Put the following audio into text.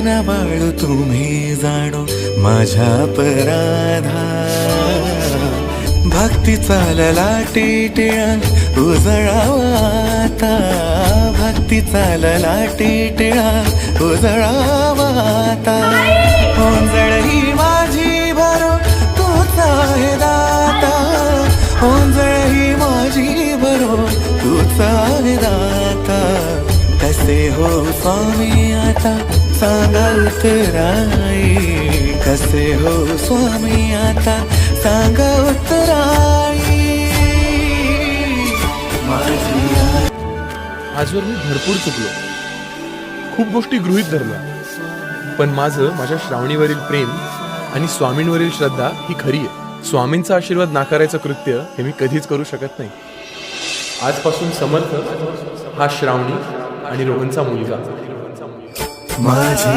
ना बाळू तुम्ही जाणो माझ्या अपराधा भक्ती चालला टिटिळा उजळावा आता भक्ती चालला टिटिळा उजळावा आता ओंजळ ही माझी भरो तूच आहे दाता ओंजळ ही माझी भरो तूच आहे दाता कसे हो स्वामी आता सांगा उत्तराई कसे हो स्वामी आता सांगा उत्तराई आजवर मी भरपूर चुकलो, खूप गोष्टी गृहीत धरल्या, पण माझं माझ्या श्रावणीवरील प्रेम आणि स्वामींवरील श्रद्धा ही खरी आहे. स्वामींचा आशीर्वाद नाकारायचं कृत्य हे मी कधीच करू शकत नाही. आजपासून समर्थ हा श्रावणी आणि रोहनचा मुलगा. माझी